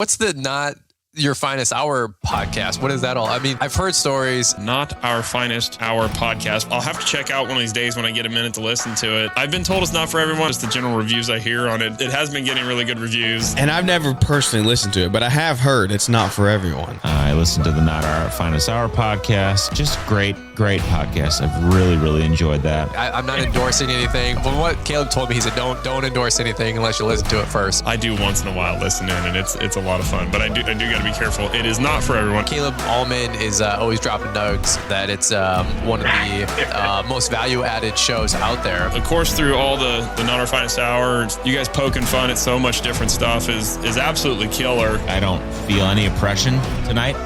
What's the Not Your Finest Hour podcast? What is that all? I mean, I've heard stories. Not Our Finest Hour podcast. I'll have to check out one of these days when I get a minute to listen to it. I've been told it's not for everyone. Just the general reviews I hear on it. It has been getting really good reviews. And I've never personally listened to it, but I have heard it's not for everyone. I listened to the Not Our Finest Hour podcast. Just great podcast. I've really enjoyed that. I'm not endorsing anything. From what Caleb told me, he said, don't endorse anything unless you listen to it first. I do once in a while listen in, and it's a lot of fun. But I do got to be careful. It is not for everyone. Caleb Allman is always dropping nugs that it's one of the most value-added shows out there. Of course, through all the Not Our Finest Hour, you guys poking fun at so much different stuff is absolutely killer. I don't feel any oppression tonight.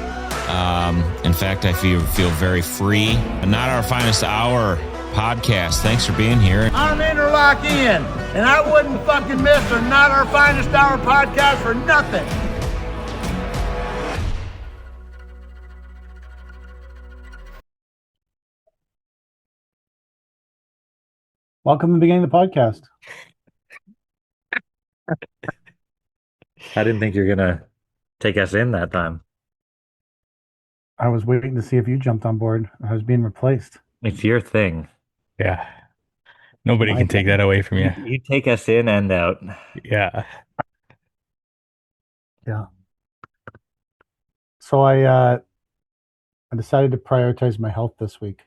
In fact, I feel very free. Not Our Finest Hour podcast. Thanks for being here. I'm Interlock Ian, and I wouldn't fucking miss the Not Our Finest Hour podcast for nothing. Welcome to the beginning of the podcast. I didn't think you were going to take us in that time. I was waiting to see if you jumped on board. I was being replaced. It's your thing. Yeah. Nobody can take that away from you. You take us in and out. Yeah. Yeah. So I decided to prioritize my health this week.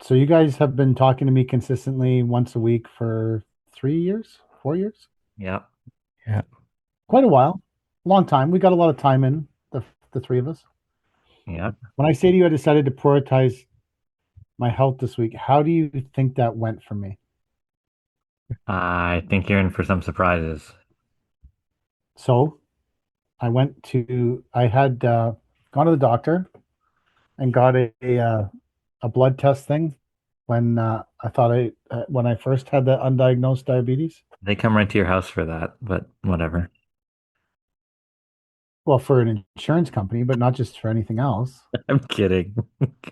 So you guys have been talking to me consistently once a week for 4 years? Yeah. Yeah. Quite a while. Long time. We got a lot of time in, the three of us. Yeah. When I say to you I decided to prioritize my health this week, how do you think that went for me? I think you're in for some surprises. So I had gone to the doctor and got a blood test thing when when I first had the undiagnosed diabetes. They come right to your house for that, but whatever. Well, for an insurance company, but not just for anything else. I'm kidding.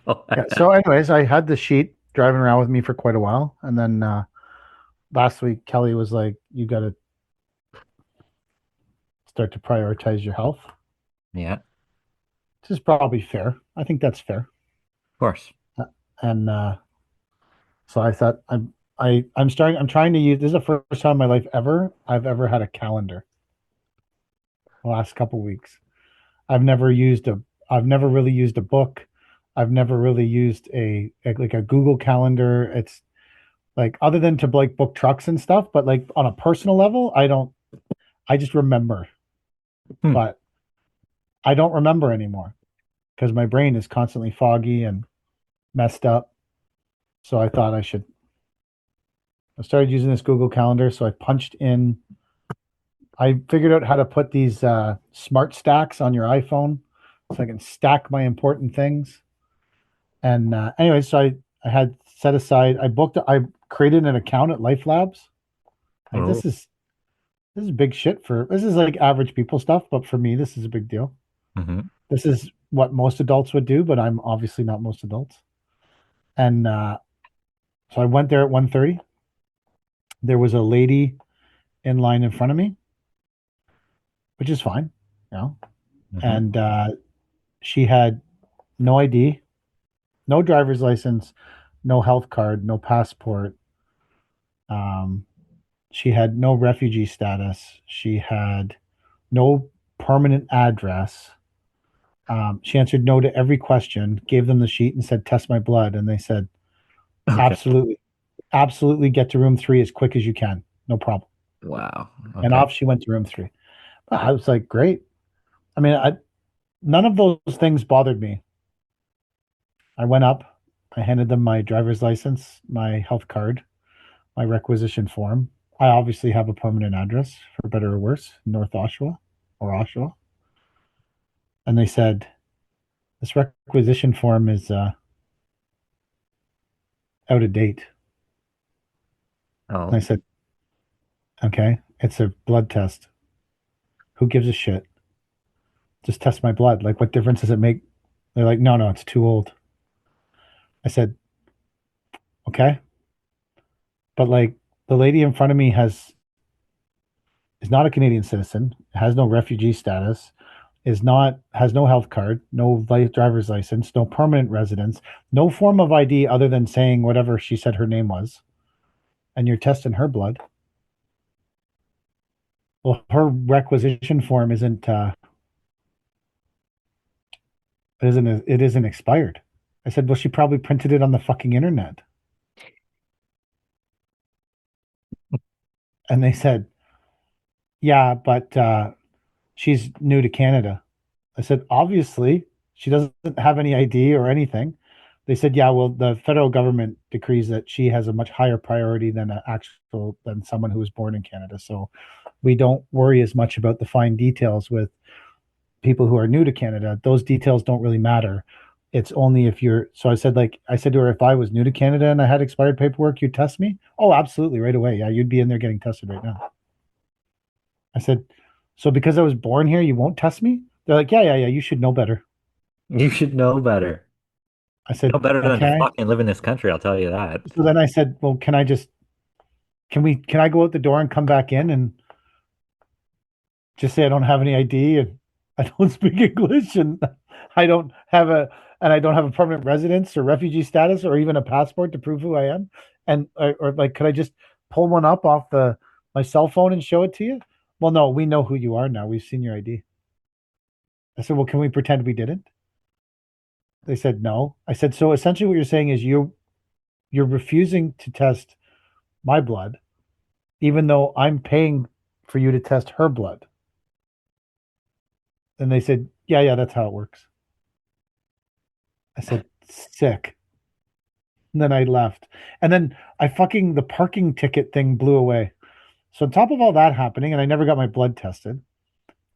Yeah, so anyways, I had the sheet driving around with me for quite a while. And then last week, Kelly was like, you got to start to prioritize your health. Yeah. Which is probably fair. I think that's fair. Of course. And so I thought I'm trying to use, this is the first time in my life I've ever had a calendar. The last couple weeks. I've never really used a book. I've never really used a Google Calendar. It's like, other than to like book trucks and stuff, but like on a personal level, I just remember. But I don't remember anymore because my brain is constantly foggy and messed up. So I thought I started using this Google Calendar. So I figured out how to put these smart stacks on your iPhone so I can stack my important things. And anyway, so I had set aside, I created an account at Life Labs. Like, this is big shit this is like average people stuff, but for me, this is a big deal. Mm-hmm. This is what most adults would do, but I'm obviously not most adults. And so I went there at 1:30. There was a lady in line in front of me, which is fine, you know. Mm-hmm. And she had no ID, no driver's license, no health card, no passport. She had no refugee status. She had no permanent address. She answered no to every question, gave them the sheet and said, test my blood. And they said, okay. Absolutely get to room 3 as quick as you can. No problem. Wow. Okay. And off she went to room 3. I was like, great. I mean, none of those things bothered me. I went up, I handed them my driver's license, my health card, my requisition form. I obviously have a permanent address, for better or worse, North Oshawa or Oshawa. And they said, this requisition form is out of date. Oh. And I said, okay, it's a blood test. Who gives a shit? Just test my blood. Like, what difference does it make? They're like, no, it's too old. I said, okay. But like, the lady in front of me has is not a Canadian citizen, has no refugee status, has no health card, no driver's license, no permanent residence, no form of ID other than saying whatever she said her name was, and you're testing her blood. Well, her requisition form isn't expired. I said, well, she probably printed it on the fucking internet. And they said, yeah, but she's new to Canada. I said, obviously, she doesn't have any ID or anything. They said, yeah, well, the federal government decrees that she has a much higher priority than someone who was born in Canada. So we don't worry as much about the fine details with people who are new to Canada. Those details don't really matter. It's only if you're. So I said to her, if I was new to Canada and I had expired paperwork, you'd test me? Oh, absolutely, right away. Yeah, you'd be in there getting tested right now. I said, so because I was born here, you won't test me? They're like, yeah, you should know better. You should know better. I said, No better than okay. to fucking live in this country, I'll tell you that. So then I said, well, can I go out the door and come back in and just say I don't have any ID and I don't speak English and I don't have a permanent residence or refugee status or even a passport to prove who I am? And or like, could I just pull one up off my cell phone and show it to you? Well, no, we know who you are now. We've seen your ID. I said, well, can we pretend we didn't? They said no. I said, so essentially what you're saying is you're refusing to test my blood, even though I'm paying for you to test her blood. And they said, yeah, that's how it works. I said, sick. And then I left. And then the parking ticket thing blew away. So on top of all that happening, and I never got my blood tested.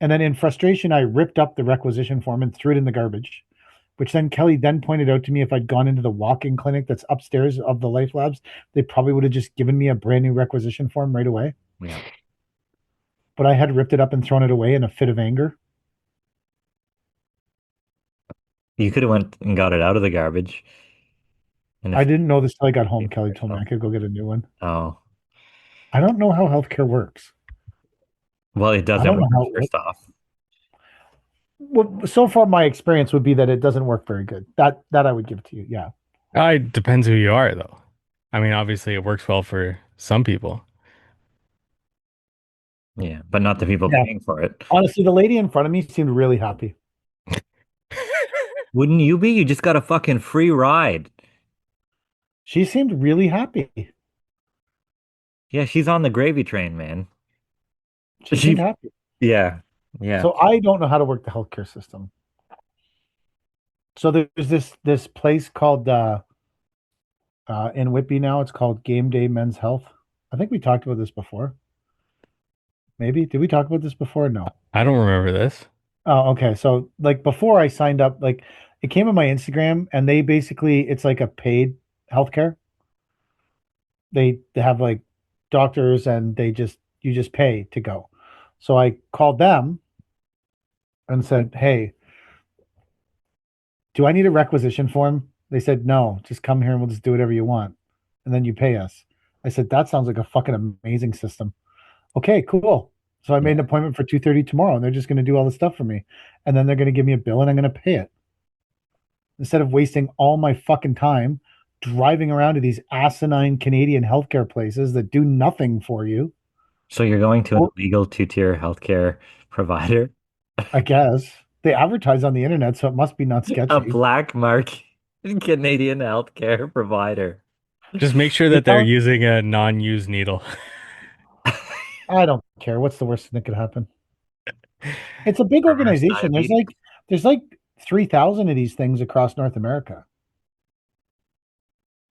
And then in frustration, I ripped up the requisition form and threw it in the garbage, which then Kelly then pointed out to me if I'd gone into the walk-in clinic that's upstairs of the Life Labs, they probably would have just given me a brand new requisition form right away. Yeah. But I had ripped it up and thrown it away in a fit of anger. You could have went and got it out of the garbage. And I didn't know this till I got home. Kelly told me I could go get a new one. Oh. I don't know how healthcare works. Well, it doesn't work, first off. Well, so far my experience would be that it doesn't work very good. That I would give to you. Yeah. It depends who you are, though. I mean, obviously, it works well for some people. Yeah, but not the people paying for it. Honestly, the lady in front of me seemed really happy. Wouldn't you be? You just got a fucking free ride. She seemed really happy. Yeah, she's on the gravy train, man. She seemed happy. Yeah. So I don't know how to work the healthcare system. So there's this place called in Whitby now. It's called Game Day Men's Health. I think we talked about this before. Maybe. Did we talk about this before? No. I don't remember this. Oh, okay. So like before I signed up, like it came on my Instagram and they basically, it's like a paid healthcare. They have like doctors and you just pay to go. So I called them and said, hey, do I need a requisition form? They said, no, just come here and we'll just do whatever you want. And then you pay us. I said, that sounds like a fucking amazing system. Okay, cool. So I made an appointment for 2:30 tomorrow and they're just going to do all the stuff for me. And then they're going to give me a bill and I'm going to pay it. Instead of wasting all my fucking time driving around to these asinine Canadian healthcare places that do nothing for you. So you're going to an illegal two-tier healthcare provider? I guess. They advertise on the internet, so it must be not sketchy. A black market Canadian healthcare provider. Just make sure that they're using a non-used needle. I don't care. What's the worst thing that could happen? It's a big organization. There's like 3,000 of these things across North America.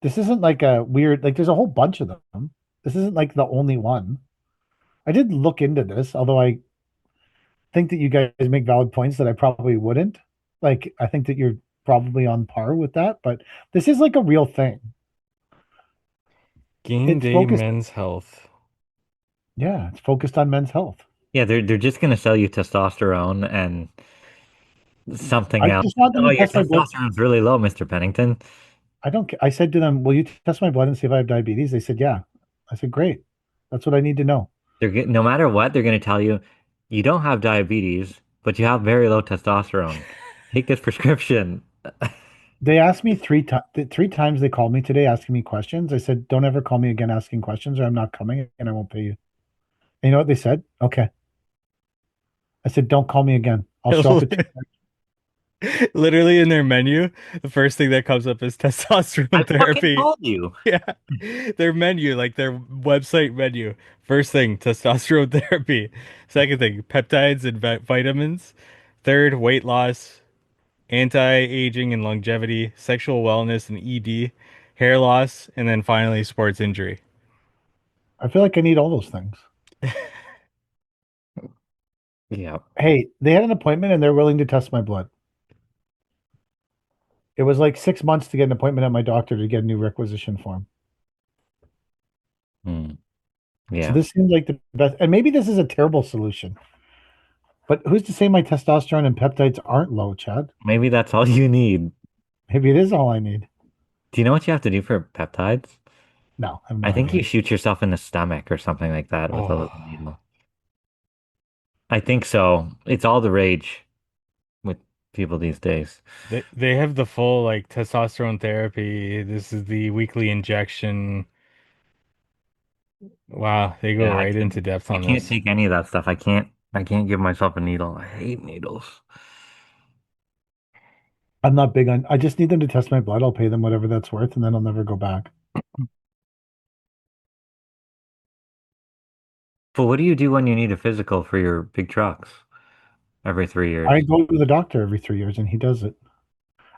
This isn't like a weird, like there's a whole bunch of them. This isn't like the only one. I did look into this, although I think that you guys make valid points that I probably wouldn't. Like, I think that you're probably on par with that, but this is like a real thing. Game Day Men's Health. Yeah, it's focused on men's health. Yeah, they're just going to sell you testosterone and something else. Just want them to your test my blood. testosterone's really low, Mr. Pennington. I said to them, will you test my blood and see if I have diabetes? They said, yeah. I said, great. That's what I need to know. No matter what, they're going to tell you you don't have diabetes, but you have very low testosterone. Take this prescription. They asked me three times. They called me today asking me questions. I said, "Don't ever call me again asking questions, or I'm not coming, and I won't pay you." And you know what they said? Okay. I said, "Don't call me again. I'll show up at 2." Literally in their menu, the first thing that comes up is I testosterone fucking therapy. told you. Yeah. Their menu, like their website menu. First thing, testosterone therapy. Second thing, peptides and vitamins. Third, weight loss, anti-aging and longevity, sexual wellness and ED, hair loss, and then finally sports injury. I feel like I need all those things. Yeah. Hey, they had an appointment and they're willing to test my blood. It was like 6 months to get an appointment at my doctor to get a new requisition form. Hmm. So Yeah. this seems like the best, and maybe this is a terrible solution. But who's to say my testosterone and peptides aren't low, Chad? Maybe that's all you need. Maybe it is all I need. Do you know what you have to do for peptides? No, I have no I think you idea. shoot yourself in the stomach or something like that with a Oh, little needle. I think so. It's all the rage with people these days. they have the full like testosterone therapy. This is the weekly injection. Wow, they go Yeah, right into depth I on can't this. take any of that stuff. I can't give myself a needle. I hate needles. I'm not big on. I just need them to test my blood. I'll pay them whatever that's worth, and then I'll never go back. But what do you do when you need a physical for your big trucks every 3 years? I go to the doctor every 3 years, and he does it.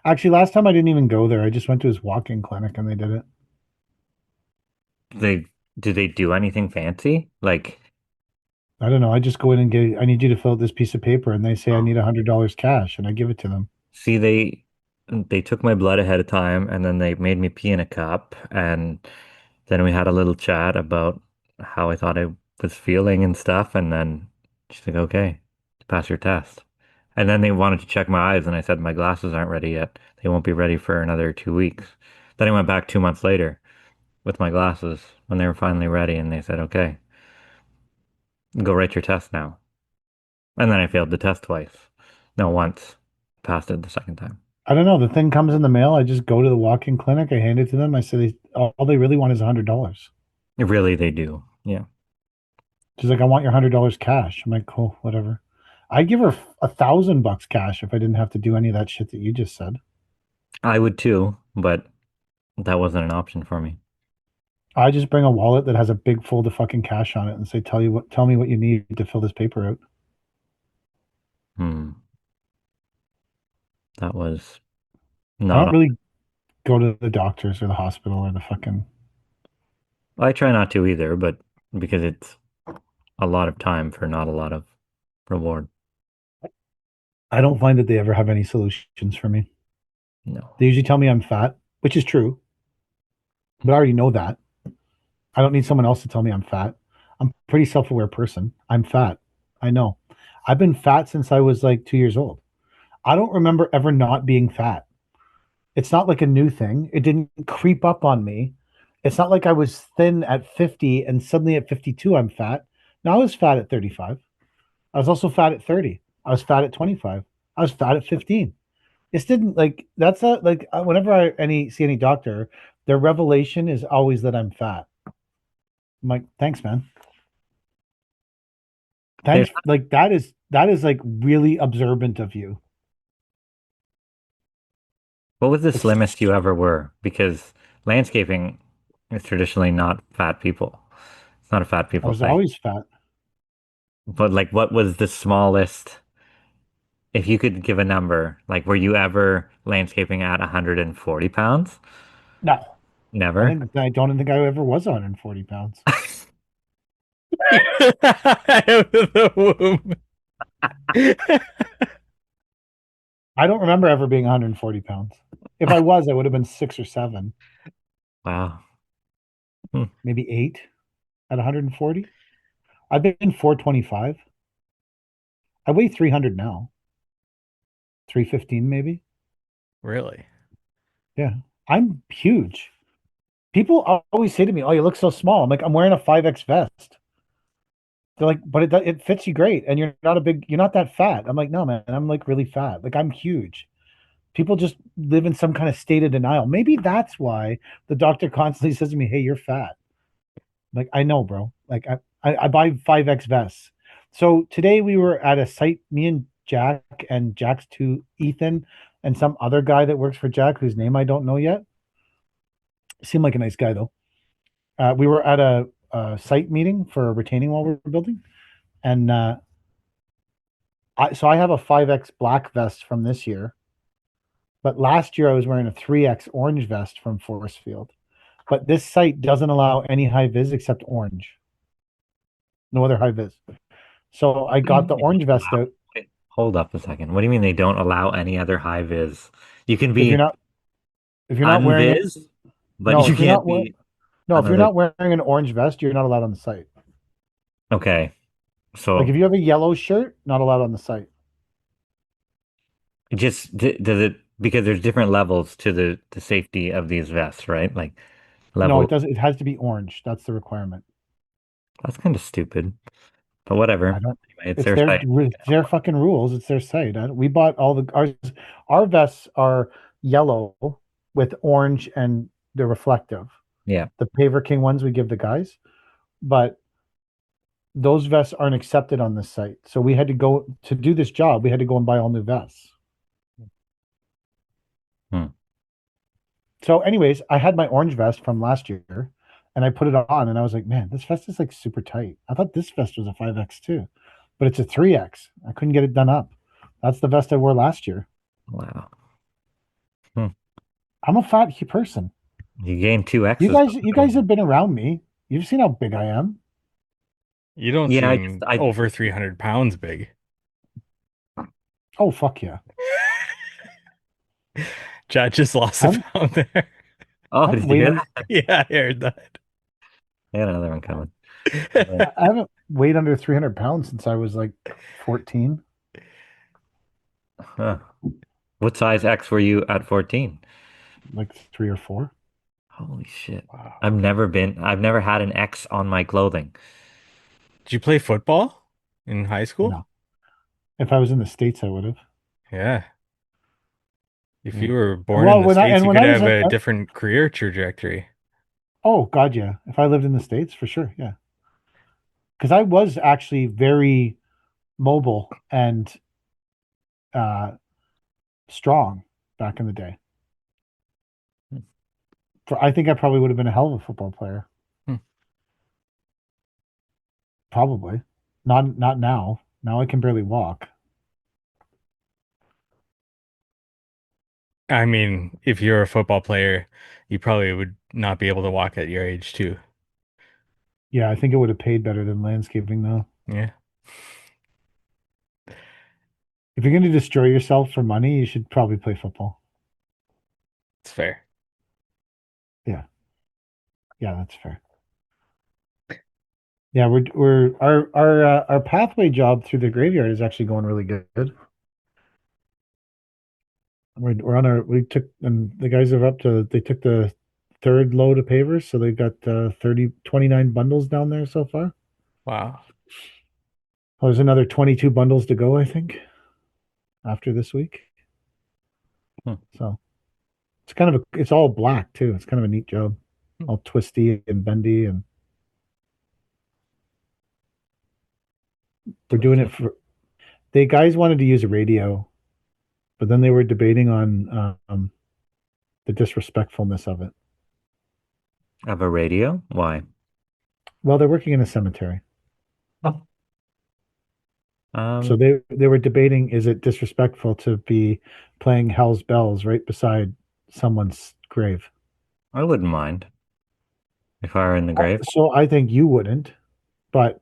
Actually, last time I didn't even go there. I just went to his walk-in clinic, and they did it. They do they do anything fancy? Like, I don't know. I just go in and get. I need you to fill out this piece of paper, and they say I oh, need $100 cash, and I give it to them. see, they took my blood ahead of time and then they made me pee in a cup and then we had a little chat about how I thought I was feeling and stuff and then she's like, okay, pass your test. And then they wanted to check my eyes and I said my glasses aren't ready yet. They won't be ready for another 2 weeks. Then I went back 2 months later with my glasses when they were finally ready and they said, okay, go write your test now. And then I failed the test twice. No, once. Passed it the second time. I don't know. The thing comes in the mail. I just go to the walk-in clinic. I hand it to them. I say, all they really want is $100. Really, they do. Yeah. She's like, I want your $100 cash. I'm like, cool, whatever. I'd give her $1,000 cash if I didn't have to do any of that shit that you just said. I would too, but that wasn't an option for me. I just bring a wallet that has a big fold of fucking cash on it and say, tell me what you need to fill this paper out. Hmm. That was I not. don't really go to the doctors or the hospital or the fucking. I try not to either, but because it's a lot of time for not a lot of reward. I don't find that they ever have any solutions for me. No. They usually tell me I'm fat, which is true, but I already know that. I don't need someone else to tell me I'm fat. I'm a pretty self-aware person. I'm fat. I know. I've been fat since I was like 2 years old. I don't remember ever not being fat. It's not like a new thing. It didn't creep up on me. It's not like I was thin at 50 and suddenly at 52 I'm fat. No, I was fat at 35. I was also fat at 30. I was fat at 25. I was fat at 15. This didn't like that's not like whenever I see any doctor, their revelation is always that I'm fat. I'm like, thanks, man. There's Thanks. Like that is like really observant of you. what was the It's slimmest you ever were? Because landscaping is traditionally not fat people. It's not a fat I people was thing. always fat. But like what was the smallest if you could give a number, like were you ever landscaping at 140 pounds? No, Never. I don't think I ever was 140 pounds. Out of the womb. I don't remember ever being 140 pounds. If I was, I would have been 6 or 7, Wow. Hmm. maybe 8 at 140. I've been 425. I weigh 300 now. 315 maybe. Really? Yeah. I'm huge. People always say to me, "Oh, you look so small." I'm like, "I'm wearing a 5X vest." They're like, but it fits you great, and you're not that fat. I'm like, no, man, I'm like really fat. Like I'm huge. People just live in some kind of state of denial. Maybe that's why the doctor constantly says to me, "Hey, you're fat." Like I know, bro. Like I buy 5X vests. So today we were at a site, me and Jack and Jack's two Ethan and some other guy that works for Jack whose name I don't know yet. Seemed like a nice guy though. We were at a site meeting for a retaining wall we're building, and I have a 5X black vest from this year, but last year I was wearing a 3X orange vest from Forest Field. But this site doesn't allow any high vis except orange. No other high vis. So I got the orange vest out. Wait, hold up a second. What do you mean they don't allow any other high vis? You can If you're be not if you're not wearing it, unvis, but no, you if you're can't not be no, if you're another. not wearing an orange vest, you're not allowed on the site. Okay, Like so if you have a yellow shirt, not allowed on the site. does it because there's different levels to the safety of these vests, right? Like No, level. it doesn't. It has to be orange. That's the requirement. That's kind of stupid, but whatever. I don't. Anyway, it's their site. It's their fucking rules. It's their site. We bought all the our vests are yellow with orange and they're reflective. Yeah. The Paver King ones we give the guys, but those vests aren't accepted on this site. So we had to go to do this job. We had to go and buy all new vests. Hmm. So, anyways, I had my orange vest from last year, and I put it on, and I was like, "Man, this vest is like super tight." I thought this vest was a 5X too, but it's a 3X. I couldn't get it done up. That's the vest I wore last year. Wow. Hmm. I'm a fat person. You gained two You X's. guys, you guys have been around me. You've seen how big I am. You don't Yeah, seem over 300 pounds big. Oh fuck yeah! Chad just lost a I'm, pound there. Oh, I'm did you hear waiting. that? Yeah, I heard that. I got another one coming. Yeah. I haven't weighed under 300 pounds since I was like 14. Huh. What size X were you at 14? Like 3 or 4. Holy shit. Wow. I've never had an X on my clothing. Did you play football in high school? No, if I was in the States, I would have. Yeah. If Yeah. you were born in Well, the States, you when could I was have in, a different career trajectory. oh God, yeah. If I lived in the States, for sure, yeah. Because I was actually very mobile and uh, strong back in the day. I think I probably would have been a hell of a football player. Hmm. Probably, not now. Now I can barely walk. I mean, if you're a football player, you probably would not be able to walk at your age too. Yeah, I think it would have paid better than landscaping though. Yeah, If you're going to destroy yourself for money, you should probably play football. it's fair. Yeah, yeah, that's fair. Yeah, we're our pathway job through the graveyard is actually going really good. We're on our we took and the guys are up to they took the third load of pavers, so they've got 29 bundles down there so far. Wow. Oh, there's another 22 bundles to go, I think, after this week. Hmm. So it's all black too. It's kind of a neat job. All twisty and bendy, and we're doing it for the guys wanted to use a radio, but then they were debating on the disrespectfulness of it. Of a radio? Why? Well, they're working in a cemetery. So Um, they were debating, is it disrespectful to be playing Hell's Bells right beside someone's grave? I wouldn't mind if I were in the grave. So I think you wouldn't, but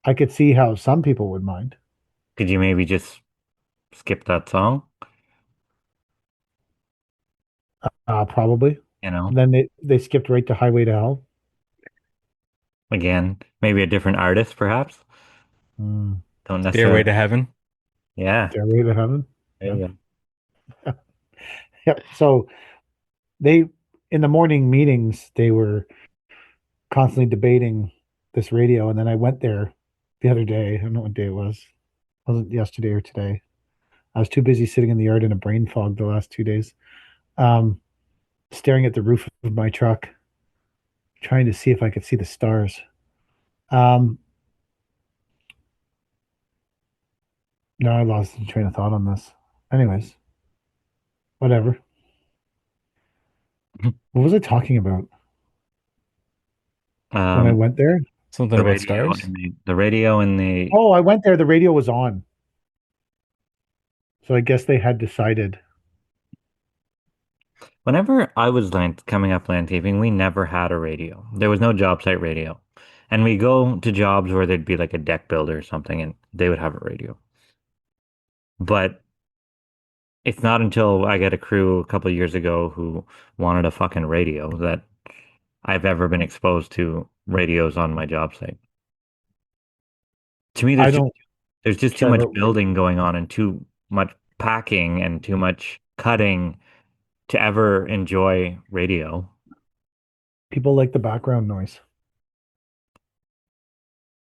I could see how some people would mind. Could you maybe just skip that song? Probably. You know, And then they skipped right to Highway to Hell. again, maybe a different artist, perhaps. Mm, Don't Stairway necessarily. to Heaven. Yeah, Stairway to Heaven. there you go. Yep. So they in the morning meetings they were constantly debating this radio, and then I went there the other day. I don't know what day it was. It wasn't yesterday or today. I was too busy sitting in the yard in a brain fog the last 2 days, um, staring at the roof of my truck, trying to see if I could see the stars. Um, no, I lost the train of thought on this. Anyways, whatever. What was I talking about when I Um, went there? Something the about radio stars. and the radio and the Oh, I went there. The radio was on. So I guess they had decided. Whenever I was coming up landscaping, we never had a radio. There was no job site radio. And we go to jobs where there'd be like a deck builder or something and they would have a radio. But it's not until I got a crew a couple of years ago who wanted a fucking radio that I've ever been exposed to radios on my job site. To me, I don't there's just too care much about building going on and too much packing and too much cutting to ever enjoy radio. people like the background noise.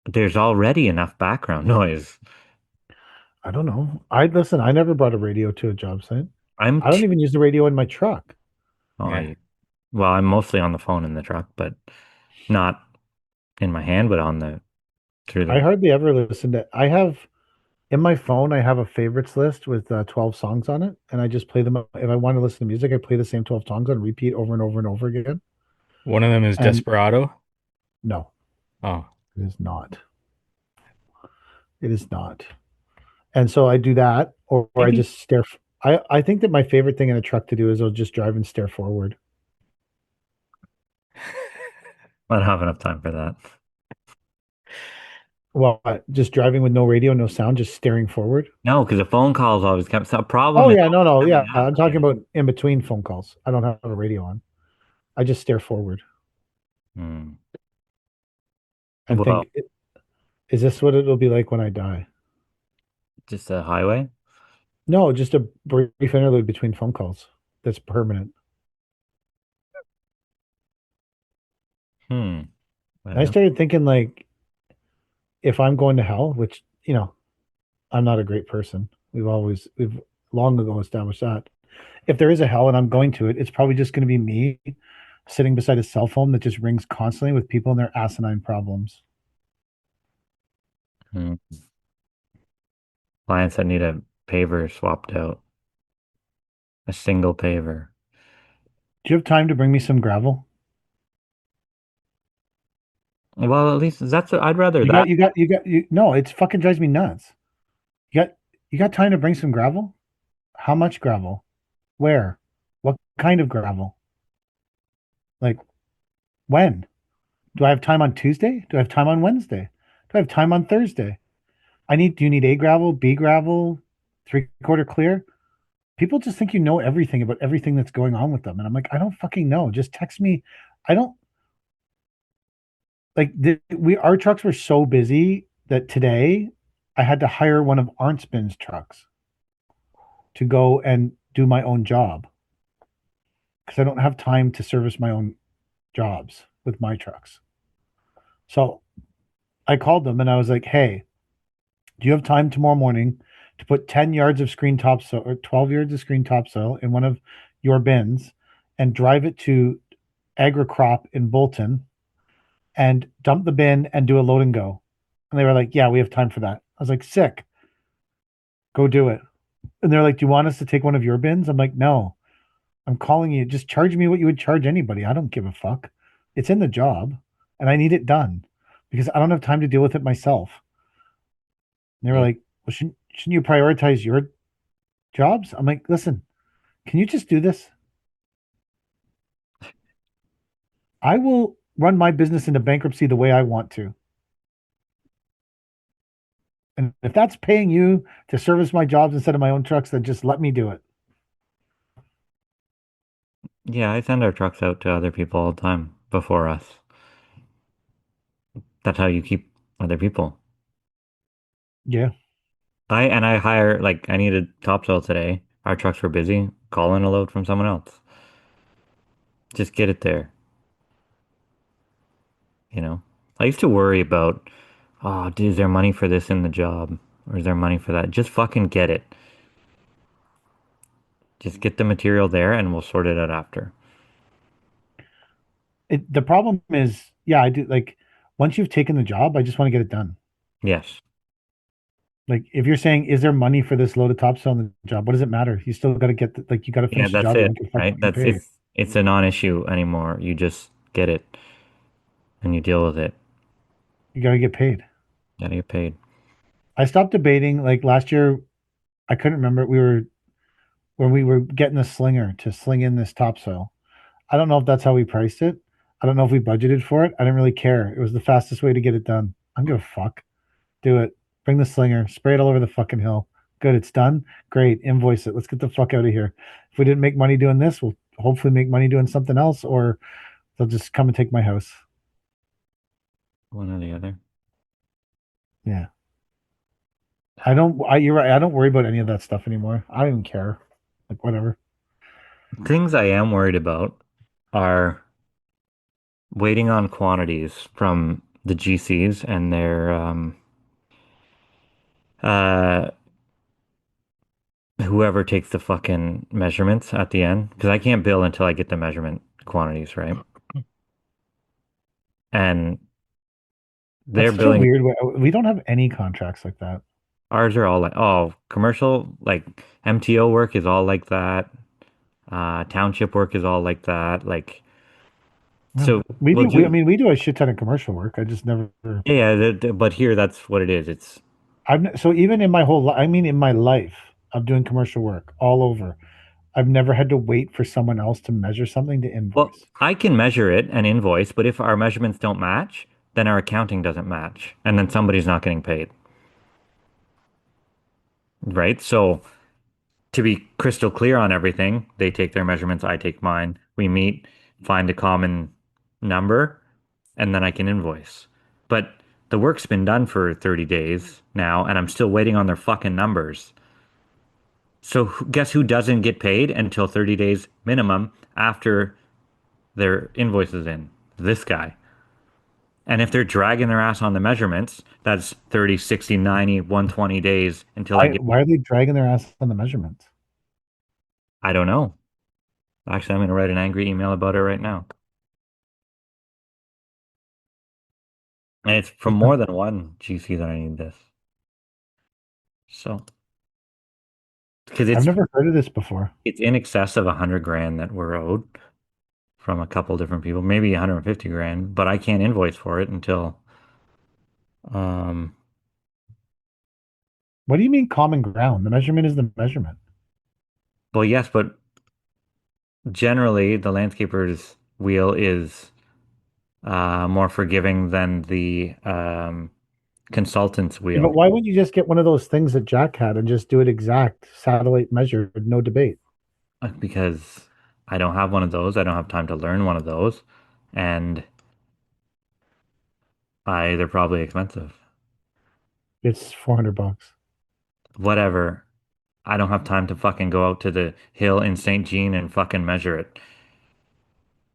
There's already enough background noise. I don't know. I listen. I never brought a radio to a job site. I'm I don't even use the radio in my truck. oh, Yeah. well, I'm mostly on the phone in the truck, but not in my hand, but on the through I the. hardly ever listen to. I have in my phone. I have a favorites list with 12 songs on it, and I just play them. If I want to listen to music, I play the same 12 songs on repeat over and over and over again. One of them is And Desperado. no, Oh, it is not. It is not. And so I do that, or I Maybe just stare. I think that my favorite thing in a truck to do is I'll just drive and stare forward. I don't have enough time for that. Well, just driving with no radio, no sound, just staring forward. No, because the phone calls always come. So a problem Oh is yeah, always no, coming yeah. I'm up. talking about in between phone calls. I don't have a radio on. I just stare forward Hmm. and Well, think, is this what it'll be like when I die? just a highway. No, just a brief interlude between phone calls. That's permanent. Hmm. And I started thinking like, if I'm going to hell, which I'm not a great person. We've long ago established that. If there is a hell and I'm going to it, it's probably just going to be me sitting beside a cell phone that just rings constantly with people and their asinine problems. Hmm. Clients that need a paver swapped out, a single paver. Do you have time to bring me some gravel? Well, at least I'd rather You that. got, you got, you got, you, no, it's fucking drives me nuts. You got time to bring some gravel? How much gravel? Where? What kind of gravel? Like, when? Do I have time on Tuesday? Do I have time on Wednesday? Do I have time on Thursday? Do you need A gravel, B gravel, 3/4 clear? People just think you know everything about everything that's going on with them. And I'm like, I don't fucking know. Just text me. I don't like our trucks were so busy that today I had to hire one of Arnspin's trucks to go and do my own job because I don't have time to service my own jobs with my trucks. So I called them and I was like, hey, do you have time tomorrow morning to put 10 yards of screen topsoil or 12 yards of screen topsoil in one of your bins and drive it to AgriCrop in Bolton and dump the bin and do a load and go? And they were like, yeah, we have time for that. I was like, sick. Go do it. And they're like, do you want us to take one of your bins? I'm like, no. I'm calling you. Just charge me what you would charge anybody. I don't give a fuck. It's in the job and I need it done because I don't have time to deal with it myself. And they were like, well, shouldn't you prioritize your jobs? I'm like, listen, can you just do this? I will run my business into bankruptcy the way I want to. And if that's paying you to service my jobs instead of my own trucks, then just let me do it. Yeah, I send our trucks out to other people all the time before us. That's how you keep other people. Yeah. I hire I needed topsoil today. Our trucks were busy. Call in a load from someone else. Just get it there. I used to worry about oh, is there money for this in the job? Or is there money for that? Just fucking get it. Just get the material there and we'll sort it out after. The problem is, yeah, I do like once you've taken the job, I just want to get it done. Yes. Like if you're saying, is there money for this load of topsoil on the job? What does it matter? You still got to get like you got to Yeah, finish the that's job. You it, don't get right? fucking get That's paid. it's a non-issue anymore. You just get it and you deal with it. You got to get paid. Gotta get paid. I stopped debating. Like last year, I couldn't remember. We were when we were getting a slinger to sling in this topsoil. I don't know if that's how we priced it. I don't know if we budgeted for it. I didn't really care. It was the fastest way to get it done. I don't give a fuck. Do it. Bring the slinger. Spray it all over the fucking hill. Good. It's done. Great. Invoice it. Let's get the fuck out of here. If we didn't make money doing this, we'll hopefully make money doing something else, or they'll just come and take my house. One or the other. Yeah. You're right. I don't worry about any of that stuff anymore. I don't even care. Like, whatever. Things I am worried about are waiting on quantities from the GCs and their uh whoever takes the fucking measurements at the end because I can't bill until I get the measurement quantities, right? And they're That's such a billing. weird way. We don't have any contracts like that. Ours are all like, oh, commercial, like MTO work is all like that. Township work is all like that. Like, No. so We we'll do. I do, mean, we do a shit ton of commercial work. I just never. yeah, but here that's what it is. It's, So even in my I mean, in my life of doing commercial work all over, I've never had to wait for someone else to measure something to well, invoice. I can measure it and invoice, but if our measurements don't match, then our accounting doesn't match, and then somebody's not getting paid, right? So to be crystal clear on everything, they take their measurements, I take mine. We meet, find a common number, and then I can invoice. But the work's been done for 30 days now, and I'm still waiting on their fucking numbers. So guess who doesn't get paid until 30 days minimum after their invoice is in? This guy. And if they're dragging their ass on the measurements, that's 30, 60, 90, 120 days until I get, Why are they dragging their ass on the measurements? I don't know. Actually, I'm going to write an angry email about it right now. And it's from more than one GC that I need this. So, because I've never heard of this before. it's in excess of 100 grand that we're owed from a couple different people, maybe 150 grand, but I can't invoice for it until um What do you mean common ground? The measurement is the measurement. well yes, but generally the landscaper's wheel is more forgiving than the consultant's Yeah, but wheel why wouldn't you just get one of those things that Jack had and just do it exact, satellite measured, no debate? because I don't have one of those. I don't have time to learn one of those, and they're probably expensive. It's $400. Whatever. I don't have time to fucking go out to the hill in St. Jean and fucking measure it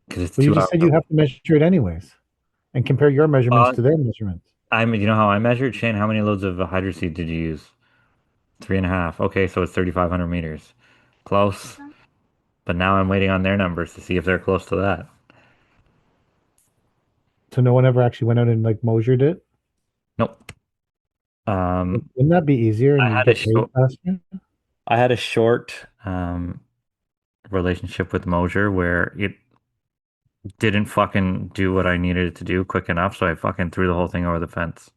because it's Well, you 2 hours. just said you have to measure it anyways and compare your measurements Uh, to their measurements. I mean, you know how I measured, Shane? How many loads of hydro seed did you use? Three and a half. Okay, so it's 3,500 meters. Close. But now I'm waiting on their numbers to see if they're close to that. So no one ever actually went out and like measured it. Nope. Wouldn't that be easier I and you'd had a get paid short, faster? I had a short relationship with Mosier where it didn't fucking do what I needed it to do quick enough, so I fucking threw the whole thing over the fence.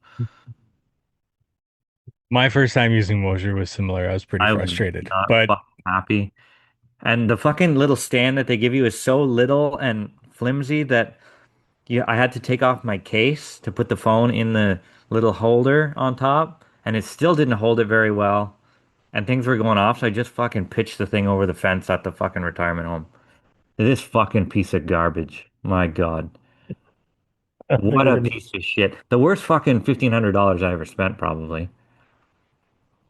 My first time using Mosier was similar. I was pretty I was frustrated, not but fucking happy. And the fucking little stand that they give you is so little and flimsy that I had to take off my case to put the phone in the little holder on top, and it still didn't hold it very well. And things were going off, so I just fucking pitched the thing over the fence at the fucking retirement home. This fucking piece of garbage. My God. I think What we're a gonna piece of shit. The worst fucking $1,500 I ever spent, probably.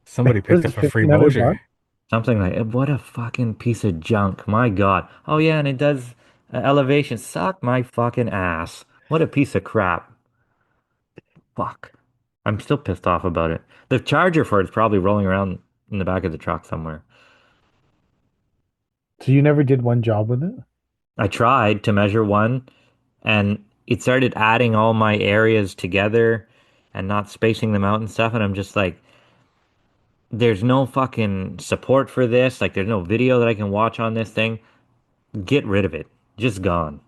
somebody what is picked it, up a free 1,500 bucks? Mosier. Something like, what a fucking piece of junk. My God. Oh, yeah, and it does elevation. Suck my fucking ass. What a piece of crap. Fuck. I'm still pissed off about it. The charger for it's probably rolling around in the back of the truck somewhere. So you never did one job with it? I tried to measure one and it started adding all my areas together and not spacing them out and stuff. And I'm just like, there's no fucking support for this. Like, there's no video that I can watch on this thing. Get rid of it. Just gone.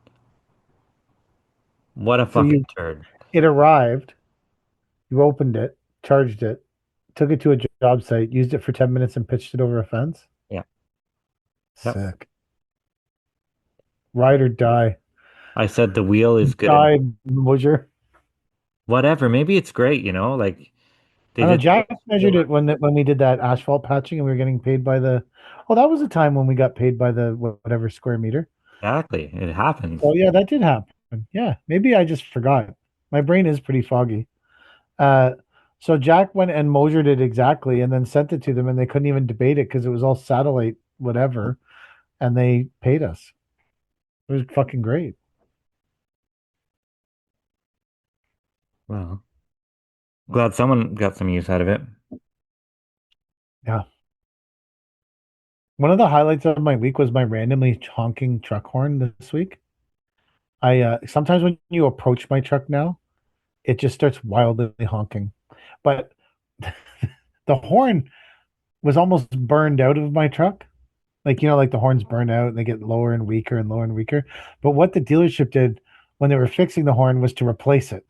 What a So fucking you turd. it arrived, you opened it, charged it, took it to a job site, used it for 10 minutes and pitched it over a fence. Yeah. Yep. Sick. Ride or die. I said the wheel is good enough. Die, Mosier. Whatever. Maybe it's great, like they I know did. Jack measured it when we did that asphalt patching and we were getting paid by the. Oh, that was a time when we got paid by the whatever square meter. Exactly. It happens. Oh yeah, that did happen. Yeah, maybe I just forgot. My brain is pretty foggy. Uh, so Jack went and measured it exactly and then sent it to them, and they couldn't even debate it because it was all satellite whatever, and they paid us. It was fucking great. Well, glad someone got some use out of it. Yeah. One of the highlights of my week was my randomly honking truck horn this week. I sometimes when you approach my truck now, it just starts wildly honking. But the horn was almost burned out of my truck. Like, like the horns burn out and they get lower and weaker and lower and weaker. But what the dealership did when they were fixing the horn was to replace it.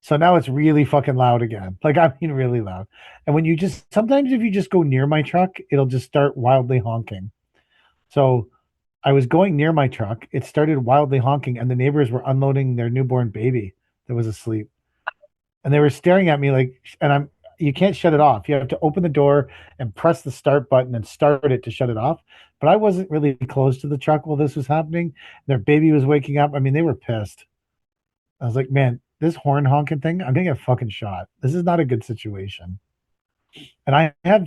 So now it's really fucking loud again. Like, I mean, really loud. And when you just, sometimes if you just go near my truck, it'll just start wildly honking. So I was going near my truck. It started wildly honking, and the neighbors were unloading their newborn baby that was asleep. And they were staring at me like, you can't shut it off. You have to open the door and press the start button and start it to shut it off. But I wasn't really close to the truck while this was happening. Their baby was waking up. I mean, they were pissed. I was like, man, this horn honking thing, I'm gonna get fucking shot. This is not a good situation. And I have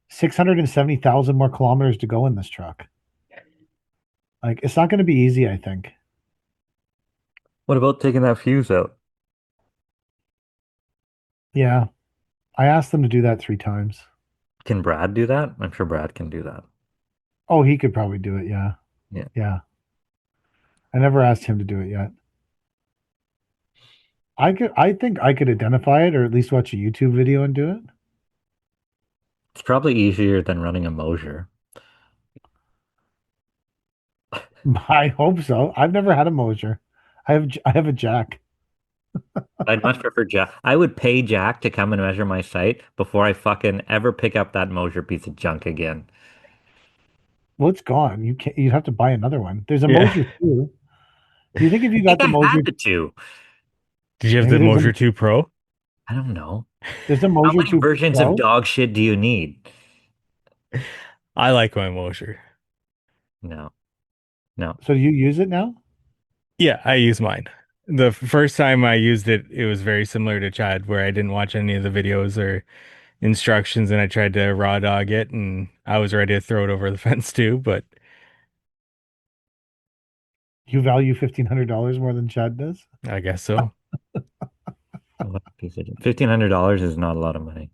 670,000 more kilometers to go in this truck. Like, it's not going to be easy, I think. What about taking that fuse out? Yeah. I asked them to do that 3 times. Can Brad do that? I'm sure Brad can do that. Oh, he could probably do it. Yeah. Yeah. Yeah. I never asked him to do it yet. I think I could identify it or at least watch a YouTube video and do it. It's probably easier than running a Mosier. I hope so. I've never had a Mosier. I have a Jack. I'd much prefer Jack. I would pay Jack to come and measure my site before I fucking ever pick up that Mosier piece of junk again. Well, it's gone. You'd have to buy another one. There's a Yeah. Mosier too. Do you think if you I got think the I Mosier, had the two. Did you have maybe the Mosier 2 Pro? I don't know. there's a How Mosier many 2 versions Pro? of dog shit do you need? I like my Mosier. No, no. So do you use it now? Yeah, I use mine. The first time I used it, it was very similar to Chad, where I didn't watch any of the videos or instructions and I tried to raw dog it and I was ready to throw it over the fence too, but You value $1,500 more than Chad does? I guess so. What a piece of $1,500 is not a lot of money.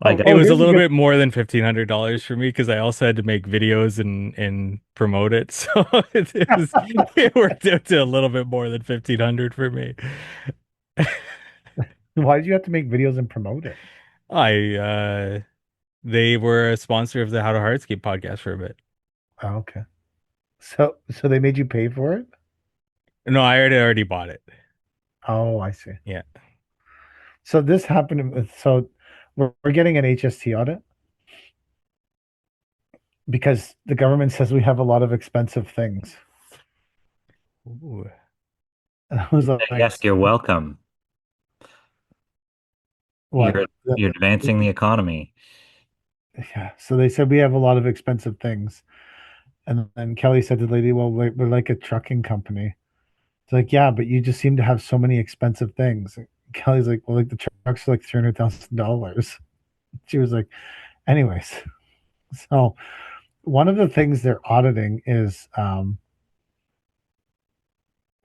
I got It was a here's a little good. bit more than $1,500 for me because I also had to make videos and promote it. So it worked out to a little bit more than 1,500 for me. Why did you have to make videos and promote it? I they were a sponsor of the How to Hardscape podcast for a bit. Oh, okay. So they made you pay for it? No, I already bought it. Oh, I see. Yeah. So this happened. So we're getting an HST audit because the government says we have a lot of expensive things. Ooh. And I was like, Yes, you're welcome. what? You're advancing the economy. Yeah. So they said we have a lot of expensive things. And then Kelly said to the lady, well, we're like a trucking company. It's like, yeah, but you just seem to have so many expensive things. Kelly's like, well, like the trucks are like $300,000. She was like, anyways. So one of the things they're auditing is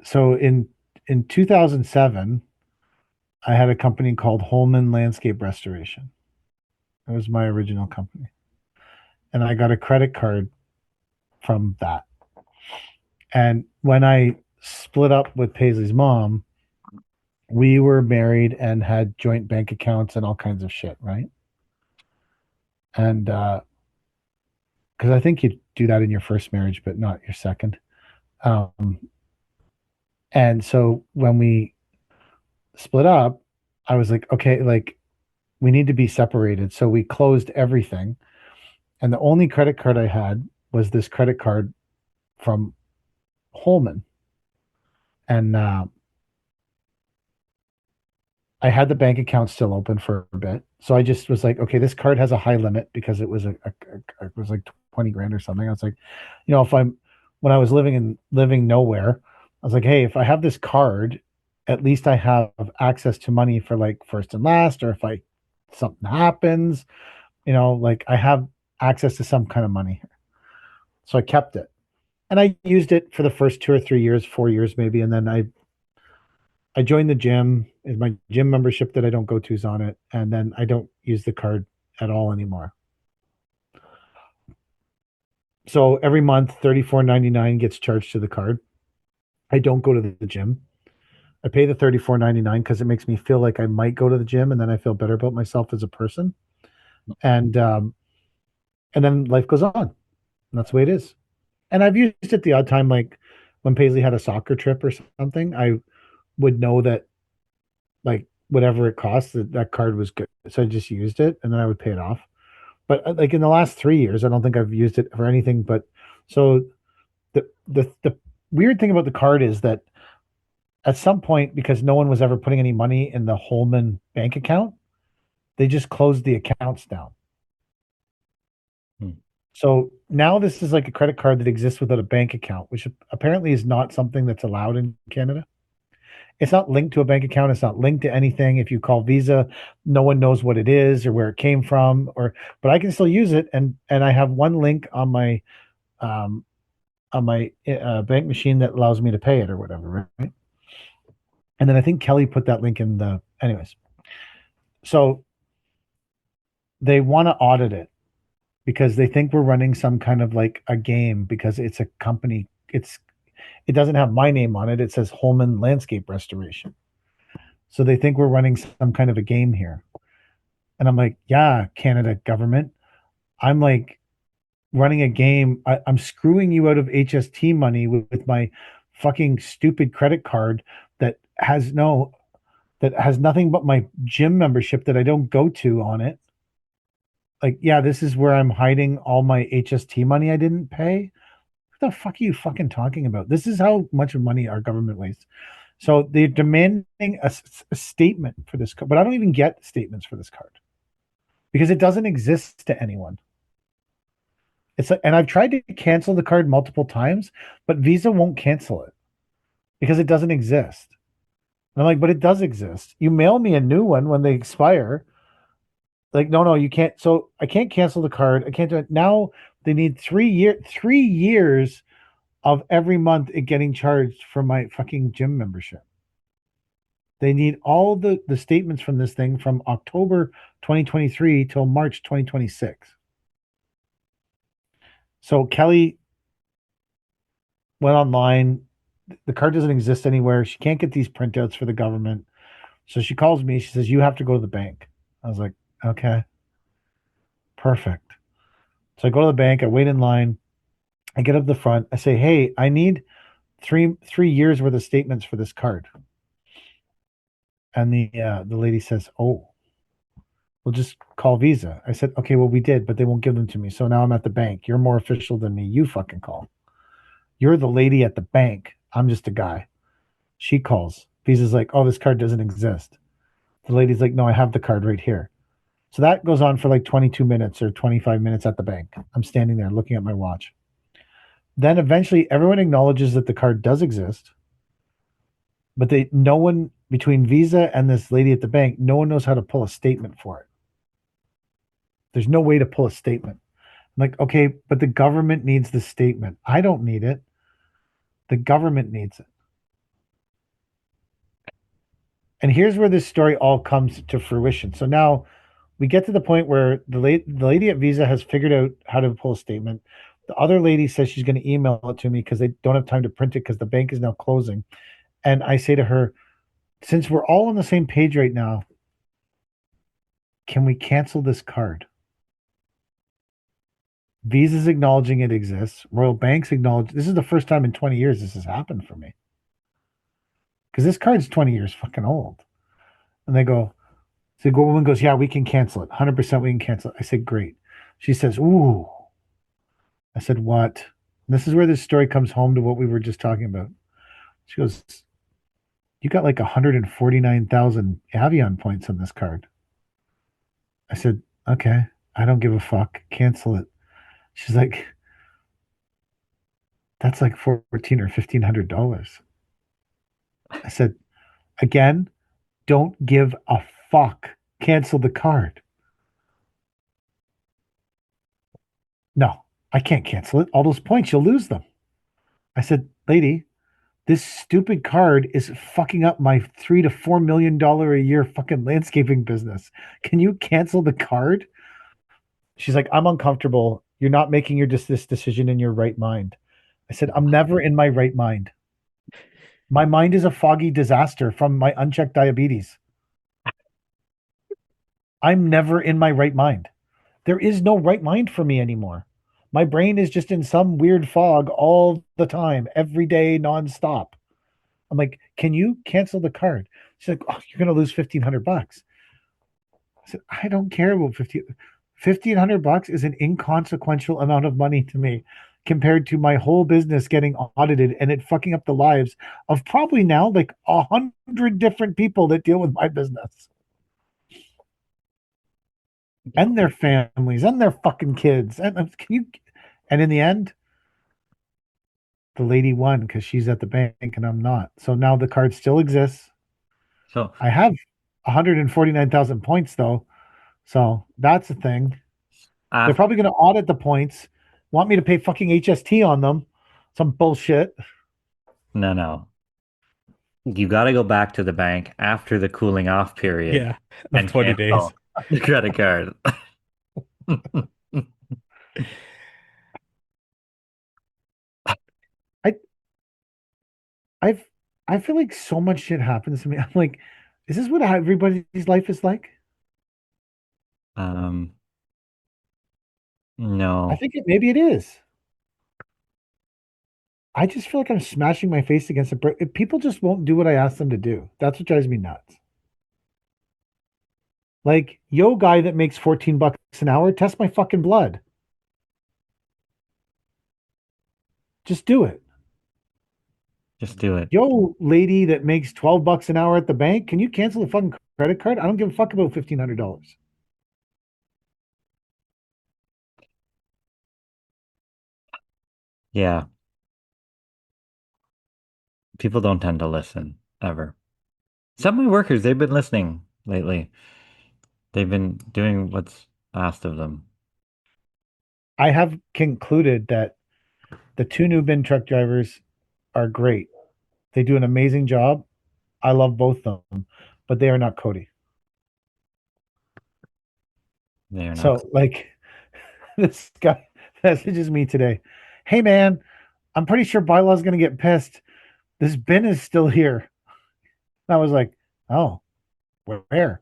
so in 2007, I had a company called Holman Landscape Restoration. It was my original company. And I got a credit card from that. And when I split up with Paisley's mom, we were married and had joint bank accounts and all kinds of shit, right? And because I think you do that in your first marriage, but not your second. And so when we split up, I was like, okay, like we need to be separated. So we closed everything. And the only credit card I had was this credit card from Holman. And I had the bank account still open for a bit. So I just was like, okay, this card has a high limit because it was it was like 20 grand or something. I was like, when I was living nowhere, I was like, hey, if I have this card, at least I have access to money for like first and last, or if something happens, like I have access to some kind of money. So I kept it. And I used it for the first 2 or 3 years, 4 years maybe, and then I joined the gym. My gym membership that I don't go to is on it, and then I don't use the card at all anymore. So every month, $34.99 gets charged to the card. I don't go to the gym. I pay the $34.99 because it makes me feel like I might go to the gym, and then I feel better about myself as a person. And then life goes on. And that's the way it is. And I've used it the odd time, like when Paisley had a soccer trip or something, I would know that like whatever it costs, that card was good. So I just used it and then I would pay it off. But like in the last 3 years, I don't think I've used it for anything. But so the weird thing about the card is that at some point, because no one was ever putting any money in the Holman bank account, they just closed the accounts down. So now this is like a credit card that exists without a bank account, which apparently is not something that's allowed in Canada. It's not linked to a bank account. It's not linked to anything. If you call Visa, no one knows what it is or where it came from. But I can still use it, and I have one link on my bank machine that allows me to pay it or whatever, right? And then I think Kelly put that link in the. Anyways, so they want to audit it because they think we're running some kind of like a game because it's a company. It doesn't have my name on it. It says Holman Landscape Restoration. So they think we're running some kind of a game here. And I'm like, yeah, Canada government. I'm like running a game. I'm screwing you out of HST money with my fucking stupid credit card that has nothing but my gym membership that I don't go to on it. Like, yeah, this is where I'm hiding all my HST money I didn't pay. What the fuck are you fucking talking about? This is how much money our government wastes. So they're demanding a statement for this card, but I don't even get statements for this card because it doesn't exist to anyone. And I've tried to cancel the card multiple times, but Visa won't cancel it because it doesn't exist. And I'm like, but it does exist. You mail me a new one when they expire. Like, no, you can't. So I can't cancel the card. I can't do it. Now they need 3 years of every month it getting charged for my fucking gym membership. They need all the statements from this thing from October 2023 till March 2026. So Kelly went online. The card doesn't exist anywhere. She can't get these printouts for the government. So she calls me. She says, you have to go to the bank. I was like, okay, perfect. So I go to the bank. I wait in line. I get up the front. I say, hey, I need three years worth of statements for this card. And the lady says, oh, we'll just call Visa. I said, okay, well, we did, but they won't give them to me. So now I'm at the bank. You're more official than me. You fucking call. You're the lady at the bank. I'm just a guy. She calls. Visa's like, oh, this card doesn't exist. The lady's like, no, I have the card right here. So that goes on for like 22 minutes or 25 minutes at the bank. I'm standing there looking at my watch. Then eventually everyone acknowledges that the card does exist, but no one between Visa and this lady at the bank, no one knows how to pull a statement for it. There's no way to pull a statement. I'm like, okay, but the government needs the statement. I don't need it. The government needs it. And here's where this story all comes to fruition. So now we get to the point where the lady at Visa has figured out how to pull a statement. The other lady says she's going to email it to me because they don't have time to print it because the bank is now closing. And I say to her, since we're all on the same page right now, can we cancel this card? Visa's acknowledging it exists. Royal Bank's acknowledge this is the first time in 20 years this has happened for me. Because this card's 20 years fucking old. And they go, so the woman goes, yeah, we can cancel it. 100% we can cancel it. I said, great. She says, ooh. I said, what? And this is where this story comes home to what we were just talking about. She goes, you got like 149,000 Avion points on this card. I said, okay, I don't give a fuck. Cancel it. She's like, that's like $1,400 or $1,500. I said, again, don't give a fuck. Cancel the card. No, I can't cancel it. All those points, you'll lose them. I said, lady, this stupid card is fucking up my $3 to $4 million a year fucking landscaping business. Can you cancel the card? She's like, I'm uncomfortable. You're not making this decision in your right mind. I said, I'm never in my right mind. My mind is a foggy disaster from my unchecked diabetes. I'm never in my right mind. There is no right mind for me anymore. My brain is just in some weird fog all the time, every day, nonstop. I'm like, can you cancel the card? She's like, oh, you're going to lose $1,500. I said, I don't care about $1,500 is an inconsequential amount of money to me compared to my whole business getting audited and it fucking up the lives of probably now like 100 different people that deal with my business and their families and their fucking kids. And and in the end, the lady won because she's at the bank and I'm not. So now the card still exists. So I have 149,000 points though. So that's a thing. They're probably going to audit the points, want me to pay fucking HST on them. Some bullshit. no. You got to go back to the bank after the cooling off period. Yeah, and 20 cancel days. the credit card. I've I feel like so much shit happens to me. I'm like, is this what everybody's life is like? Um, I no. think maybe it is. I just feel like I'm smashing my face against a brick. People just won't do what I ask them to do. That's what drives me nuts. Like, yo, guy that makes $14 an hour, test my fucking blood. Just do it. Just do it. Yo, lady that makes $12 an hour at the bank, can you cancel the fucking credit card? I don't give a fuck about $1,500. Yeah. People don't tend to listen ever. Some of my workers, they've been listening lately. They've been doing what's asked of them. I have concluded that the two new bin truck drivers are great. They do an amazing job. I love both of them, but they are not Cody. They are not. So, like, this guy messages me today. Hey, man, I'm pretty sure Bylaw's going to get pissed. This bin is still here. And I was like, oh, where?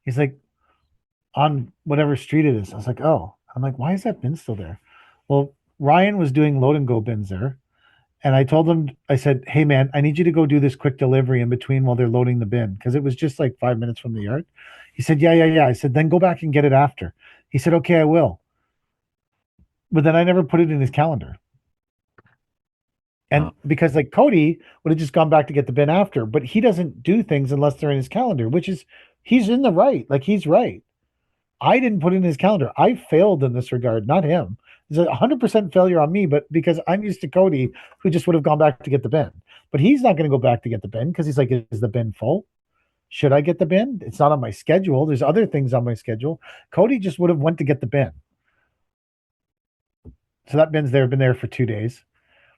He's like, on whatever street it is. I was like, oh. I'm like, why is that bin still there? Well, Ryan was doing load and go bins there. And I told him, I said, hey, man, I need you to go do this quick delivery in between while they're loading the bin because it was just like 5 minutes from the yard. He said, yeah. I said, then go back and get it after. He said, okay, I will. But then I never put it in his calendar. And because like Cody would have just gone back to get the bin after, but he doesn't do things unless they're in his calendar, which is he's in the right. Like he's right. I didn't put it in his calendar. I failed in this regard, not him. It's 100% failure on me, but because I'm used to Cody, who just would have gone back to get the bin. But he's not going to go back to get the bin because he's like, is the bin full? Should I get the bin? It's not on my schedule. There's other things on my schedule. Cody just would have went to get the bin. So that bin's there, been there for 2 days.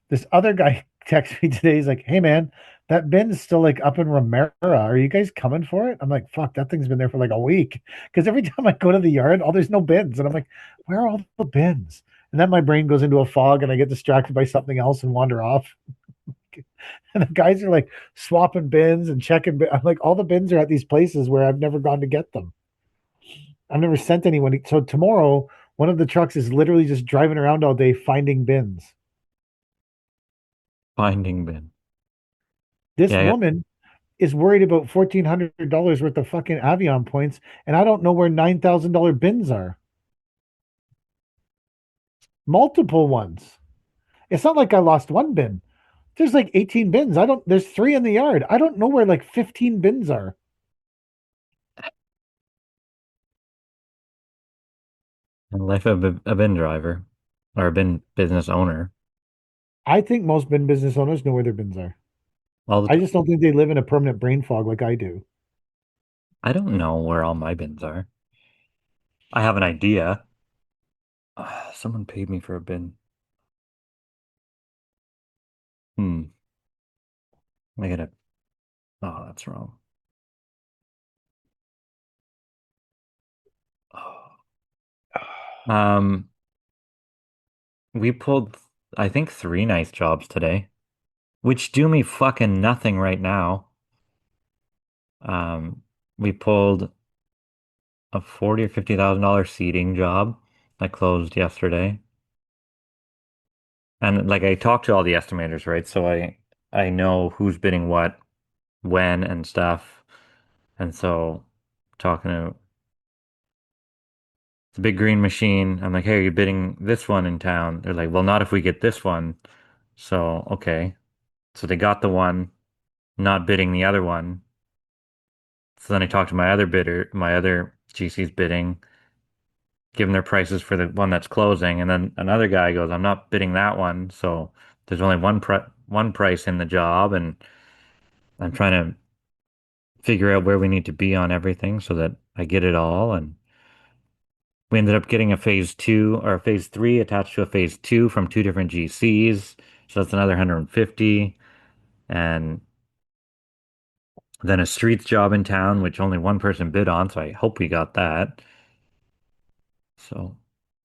This other guy texted me today. He's like, hey, man, That bin's still like up in Romero. Are you guys coming for it? I'm like, fuck, that thing's been there for like a week. Because every time I go to the yard, there's no bins. And I'm like, where are all the bins? And then my brain goes into a fog and I get distracted by something else and wander off. And the guys are like swapping bins and checking. I'm like, all the bins are at these places where I've never gone to get them. I've never sent anyone. So tomorrow, one of the trucks is literally just driving around all day finding bins. Finding bin. This Yeah, woman is worried about $1,400 worth of fucking Avion points, and I don't know where $9,000 bins are. Multiple ones. It's not like I lost one bin. There's like 18 bins. There's three in the yard. I don't know where like 15 bins are. and life of a bin driver or a bin business owner I think most bin business owners know where their bins are. all the I time. just don't think they live in a permanent brain fog like I do. I don't know where all my bins are. I have an idea. Someone paid me for a bin. Hmm. I gotta. Oh, that's wrong. Oh. Um, we pulled, I think, three nice jobs today, which do me fucking nothing right now. Um, we pulled a 40 or $50,000 seating job that closed yesterday. And like I talked to all the estimators, right? So I know who's bidding what, when and stuff. And so talking to the big green machine, I'm like, hey, are you bidding this one in town? They're like, well, not if we get this one. So okay. So they got the one, not bidding the other one. So then I talked to my other bidder, my other GC's bidding, give them their prices for the one that's closing, and then another guy goes, I'm not bidding that one. So there's only one price in the job, and I'm trying to figure out where we need to be on everything so that I get it all. And we ended up getting a phase two or a phase three attached to a phase two from two different GCs. So that's another 150. And then a streets job in town, which only one person bid on. So I hope we got that. So,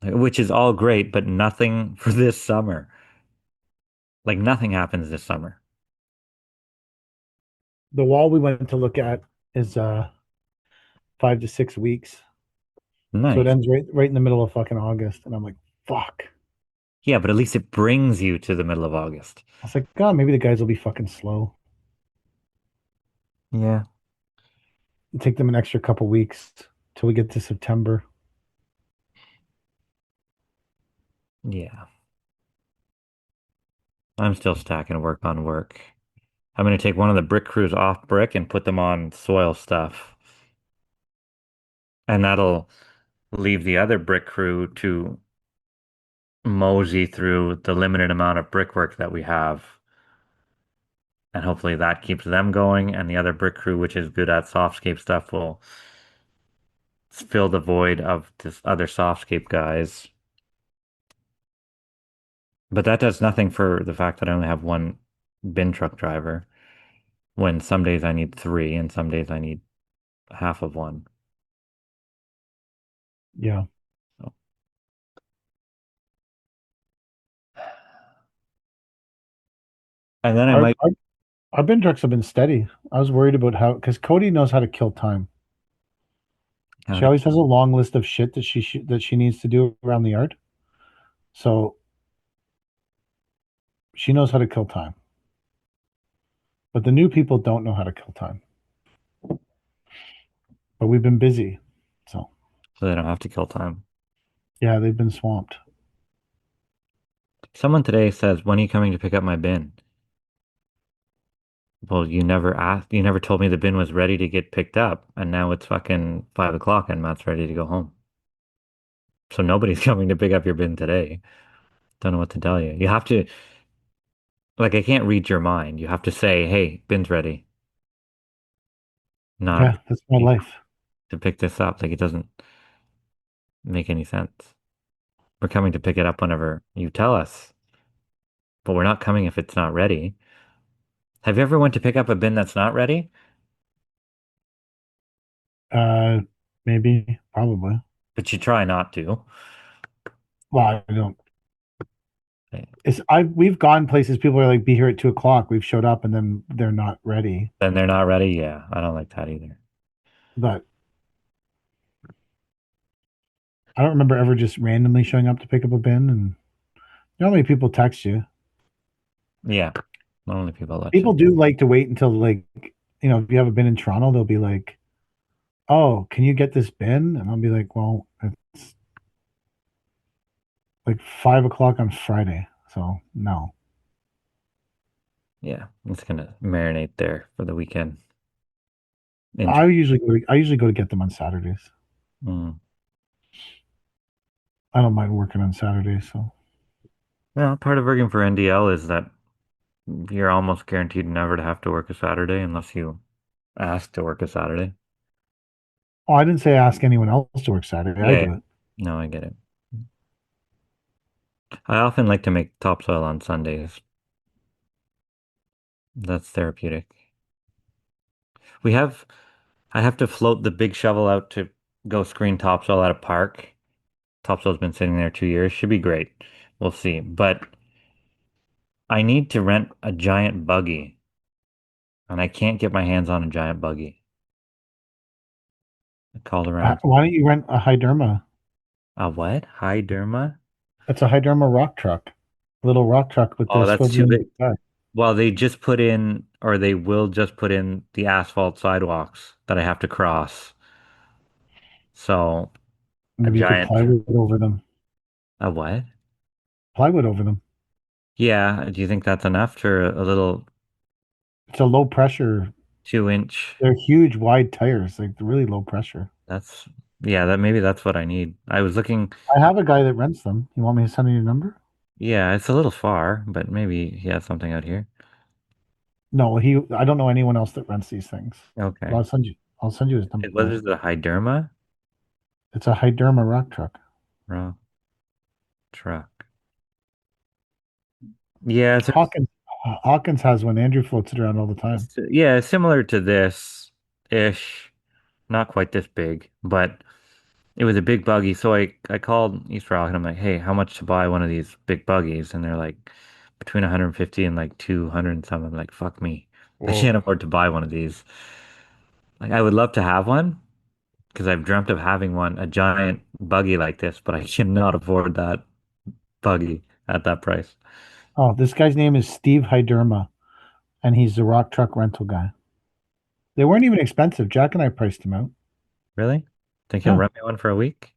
which is all great, but nothing for this summer. Like nothing happens this summer. The wall we went to look at is 5 to 6 weeks. So it Nice. ends right in the middle of fucking August. And I'm like, fuck. Yeah, but at least it brings you to the middle of August. I was like, God, maybe the guys will be fucking slow. Yeah. It'll take them an extra couple weeks till we get to September. Yeah. I'm still stacking work on work. I'm going to take one of the brick crews off brick and put them on soil stuff. And that'll leave the other brick crew to mosey through the limited amount of brickwork that we have. And hopefully that keeps them going. And the other brick crew, which is good at softscape stuff, will fill the void of this other softscape guys. But that does nothing for the fact that I only have one bin truck driver, when some days I need three and some days I need half of one. Yeah. So. And then I Our, might. our, our bin trucks have been steady. I was worried about because Cody knows how to kill time. She always has a long list of shit that she needs to do around the yard. So she knows how to kill time. But the new people don't know how to kill time. But we've been busy. So So they don't have to kill time. yeah, they've been swamped. Someone today says, when are you coming to pick up my bin? Well, you never asked, you never told me the bin was ready to get picked up, and now it's fucking 5 o'clock and Matt's ready to go home. So nobody's coming to pick up your bin today. Don't know what to tell you. You have to, like, I can't read your mind. You have to say, hey, bin's ready. Not Yeah, that's my life. to pick this up. Like, it doesn't make any sense. We're coming to pick it up whenever you tell us, but we're not coming if it's not ready. Have you ever went to pick up a bin that's not ready? Uh, maybe, probably. But you try not to. Well, I don't. We've gone places. People are like, "Be here at 2 o'clock." We've showed up and then they're not ready. Then they're not ready. Yeah, I don't like that either. But I don't remember ever just randomly showing up to pick up a bin. And normally people text you. Yeah, only people let you. People do like to wait until like, if you have a bin in Toronto, they'll be like, "Oh, can you get this bin?" And I'll be like, "Well, it's like 5 o'clock on Friday, so no." Yeah, it's gonna marinate there for the weekend. I usually go to get them on Saturdays. Mm. I don't mind working on Saturdays, so. Well, part of working for NDL is that you're almost guaranteed never to have to work a Saturday unless you ask to work a Saturday. Oh, I didn't say ask anyone else to work Saturday. I Yeah, do it. no, I get it. I often like to make topsoil on Sundays. That's therapeutic. We have, I have to float the big shovel out to go screen topsoil at a park. Topsoil's been sitting there 2 years. Should be great. We'll see. But I need to rent a giant buggy, and I can't get my hands on a giant buggy. I called around. Why don't you rent a Hyderma? A what? Hyderma? It's a Hyderma rock truck, little rock truck with the Oh, that's too swivel in big. the back. Well, they just put in, or they will just put in the asphalt sidewalks that I have to cross. So a Maybe you could giant, plywood over them. a what? Plywood over them. Yeah. Do you think that's enough for a little It's a low pressure. 2 inch? They're huge, wide tires, like really low pressure. That's, yeah, that maybe that's what I need. I was looking, I have a guy that rents them. You want me to send you your number? yeah, it's a little far, but maybe he has something out here. No, I don't know anyone else that rents these things. But Okay. I'll send you his It was number. the Hyderma It's a Hyderma rock truck. raw truck. Yeah, Hawkins has one. Andrew floats it around all the time. yeah, similar to this ish. Not quite this big, but it was a big buggy. So I called East Rock and I'm like, hey, how much to buy one of these big buggies? And they're like between 150 and like 200 and some. I'm like, fuck me. I Whoa. can't afford to buy one of these. Like I would love to have one because I've dreamt of having one, a giant buggy like this, but I cannot afford that buggy at that price. Oh, this guy's name is Steve Hyderma, and he's the rock truck rental guy. They weren't even expensive. Jack and I priced them out. Really? Think you'll Yeah. rent me one for a week?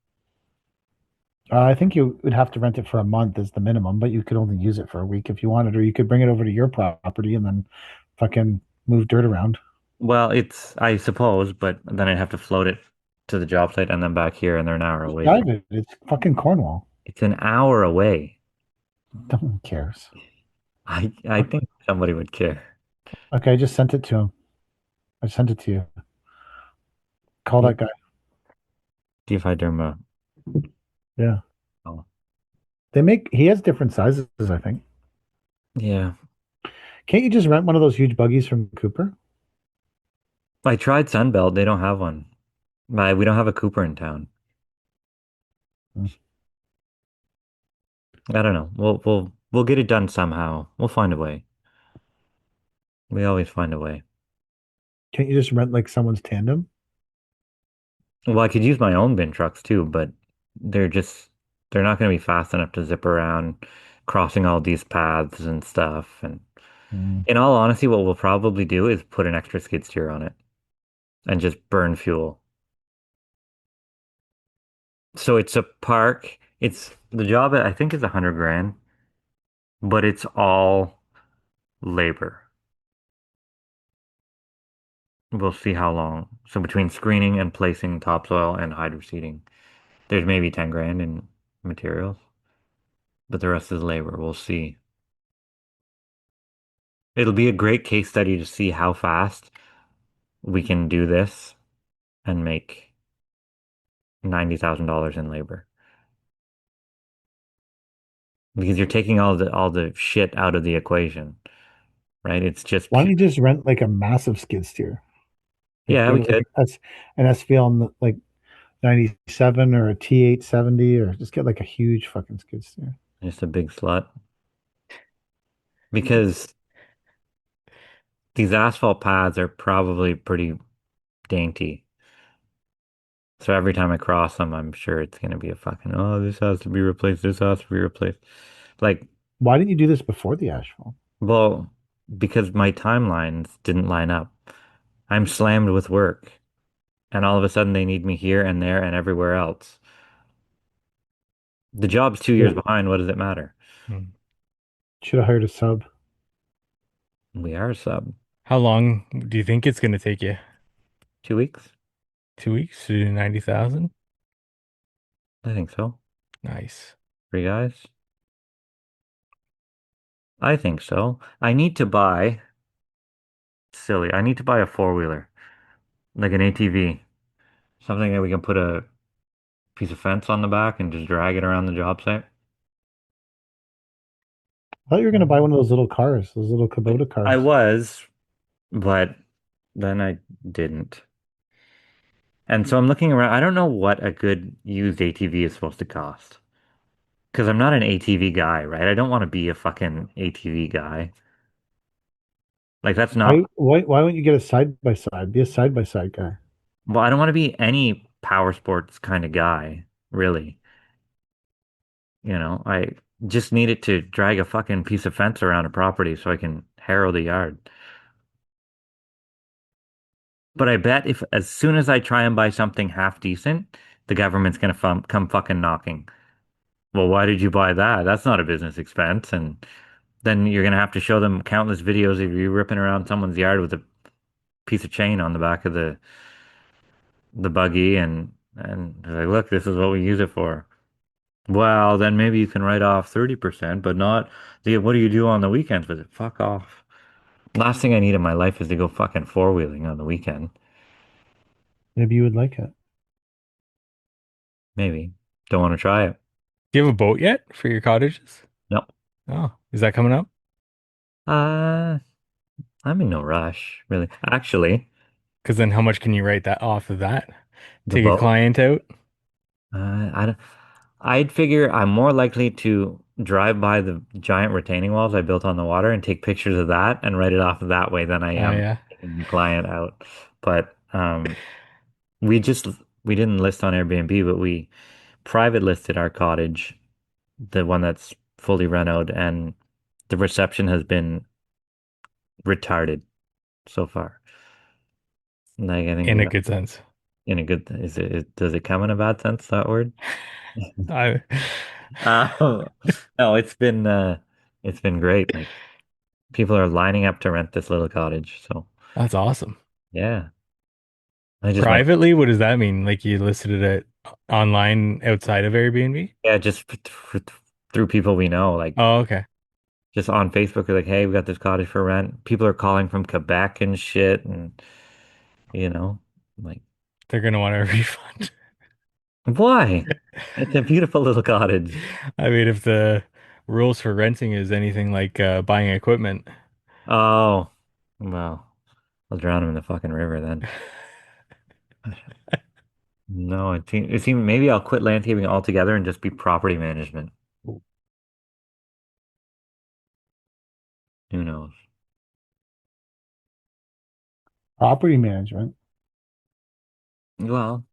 I think you would have to rent it for a month as the minimum, but you could only use it for a week if you wanted, or you could bring it over to your property and then fucking move dirt around. Well, it's, I suppose, but then I'd have to float it to the job site and then back here, and they're an hour Just away drive from. it. It's fucking Cornwall. It's an hour away. No one cares. I think somebody would care. Okay, I just sent it to him. I sent it to you. Call Yeah. that guy. Steve Hyderma. Yeah. Oh, He has different sizes, I think. yeah. Can't you just rent one of those huge buggies from Cooper? I tried Sunbelt. They don't have one. We don't have a Cooper in town. Hmm. I don't know. We'll get it done somehow. We'll find a way. We always find a way. Can't you just rent like someone's tandem? Well, I could use my own bin trucks too, but they're just they're not going to be fast enough to zip around crossing all these paths and stuff. And Mm. in all honesty, what we'll probably do is put an extra skid steer on it and just burn fuel. So it's a park. It's the job I think is 100 grand, but it's all labor. We'll see how long. So between screening and placing topsoil and hydro seeding, there's maybe 10 grand in materials, but the rest is labor. We'll see. It'll be a great case study to see how fast we can do this and make $90,000 in labor. Because you're taking all the shit out of the equation. right? It's just Why don't pure. you just rent like a massive skid steer? Like Yeah, get we like could. an SVL like 97 or a T870, or just get like a huge fucking skid steer. Just a big slut. Because these asphalt pads are probably pretty dainty. So every time I cross them, I'm sure it's gonna be a fucking, oh, this has to be replaced, this has to be replaced. Like, Why didn't you do this before the asphalt? well, because my timelines didn't line up. I'm slammed with work, and all of a sudden they need me here and there and everywhere else. The job's 2 years behind. What does it matter? Hmm. Should have hired a sub. We are a sub. How long do you think it's going to take you? 2 weeks? 2 weeks to do 90,000? I think so. Nice. 3 guys? I think so. I need to buy, silly, I need to buy a four-wheeler, like an ATV, something that we can put a piece of fence on the back and just drag it around the job site. I thought you were going to buy one of those little cars, those little Kubota I cars. was, but then I didn't. And so I'm looking around. I don't know what a good used ATV is supposed to cost. Because I'm not an ATV guy, right? I don't want to be a fucking ATV guy. Like that's not, Why wouldn't you get a side by side? Be a side by side guy. well, I don't want to be any power sports kind of guy, really. I just need it to drag a fucking piece of fence around a property so I can harrow the yard. But I bet if as soon as I try and buy something half decent, the government's gonna come fucking knocking. Well, why did you buy that? That's not a business expense. And then you're gonna have to show them countless videos of you ripping around someone's yard with a piece of chain on the back of the buggy and they're like, look, this is what we use it for. Well, then maybe you can write off 30%, but not the what do you do on the weekends with it? Fuck off. Last thing I need in my life is to go fucking four-wheeling on the weekend. Maybe you would like it. Maybe. Don't want to try it. Do you have a boat yet for your cottages? No. Oh, is that coming up? Uh, I'm in no rush, really. Actually, Because then how much can you write that off of that? the Take a boat. client out? I don't, I'd figure I'm more likely to drive by the giant retaining walls I built on the water and take pictures of that and write it off that way than I Oh, am yeah. taking the client out. But we just we didn't list on Airbnb, but we private listed our cottage, the one that's fully run out, and the reception has been retarded so far. Like I think In we a got good sense. in a good does it come in a bad sense, that word? I, Uh, no, it's been great. Like people are lining up to rent this little cottage. So that's awesome. yeah, I just went, Privately, what does that mean? Like you listed it online outside of Airbnb? yeah, just through people we know, like Oh, okay. just on Facebook, are like, hey, we got this cottage for rent. People are calling from Quebec and shit, and you know, like They're gonna want a refund. why? It's a beautiful little cottage. I mean, if the rules for renting is anything like buying equipment, Oh, well, I'll drown him in the fucking river then. No, it seems maybe I'll quit landscaping altogether and just be property management. Who knows? Property management. Well,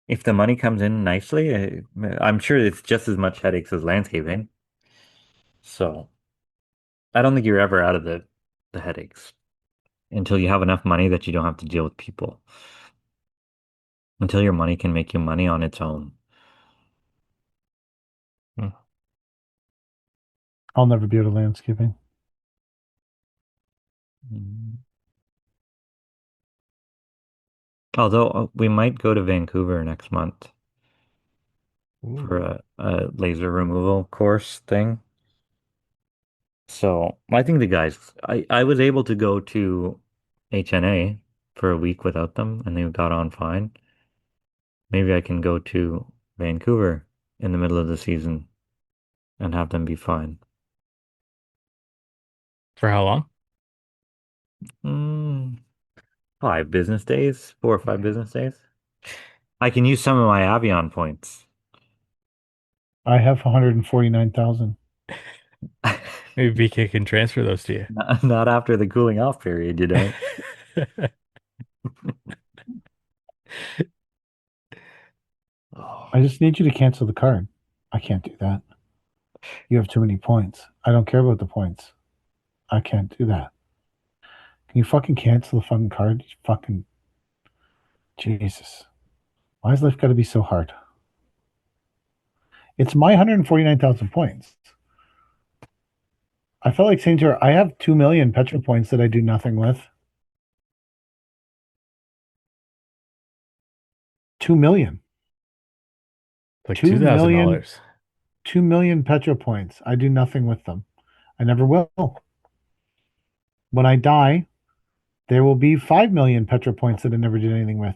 if the money comes in nicely, I'm sure it's just as much headaches as landscaping. So I don't think you're ever out of the headaches until you have enough money that you don't have to deal with people. Until your money can make you money on its own. hmm, I'll never be able to landscaping. Mm. Although we might go to Vancouver next month for ooh, a laser removal course thing. So I think the guys, I was able to go to HNA for a week without them and they got on fine. Maybe I can go to Vancouver in the middle of the season and have them be fine. for how long? Mm, 5 business days, 4 or 5 business days. I can use some of my Avion points. I have 149,000. Maybe BK can transfer those to you. Not after the cooling off period, you don't. I just need you to cancel the card. I can't do that. You have too many points. I don't care about the points. I can't do that. Can you fucking cancel the fucking card? Fucking Jesus. Why has life got to be so hard? It's my 149,000 points. I felt like saying to her, I have 2 million Petra points that I do nothing with. 2 million. Like $2 million. $2,000. 2 million Petra points. I do nothing with them. I never will. When I die, there will be 5 million Petra points that I never did anything with.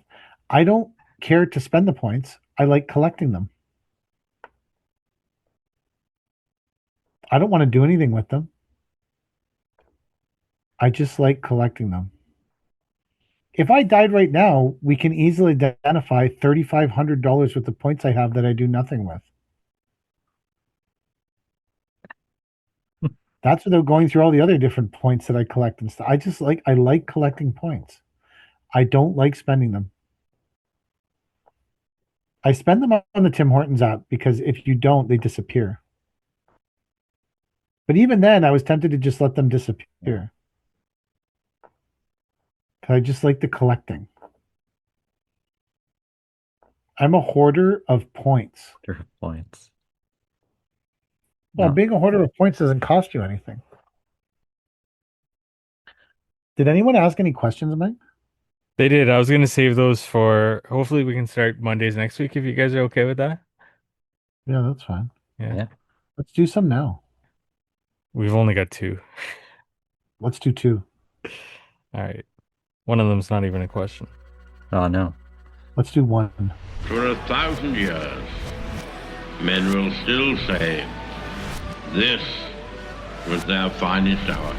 I don't care to spend the points. I like collecting them. I don't want to do anything with them. I just like collecting them. If I died right now, we can easily identify $3,500 worth of points I have that I do nothing with. That's without going through all the other different points that I collect and stuff. I like collecting points. I don't like spending them. I spend them on the Tim Hortons app because if you don't, they disappear. But even then, I was tempted to just let them disappear. I just like the collecting. I'm a hoarder of points. Points. Well, No. being a hoarder of points doesn't cost you anything. Did anyone ask any questions, Mike? They did. I was going to save those for hopefully we can start Mondays next week if you guys are okay with that. Yeah, that's fine. Yeah. Let's do some now. We've only got 2. Let's do 2. All right. One of them's not even a question. Oh, no. Let's do 1. For 1,000 years, men will still say, this was their finest hour.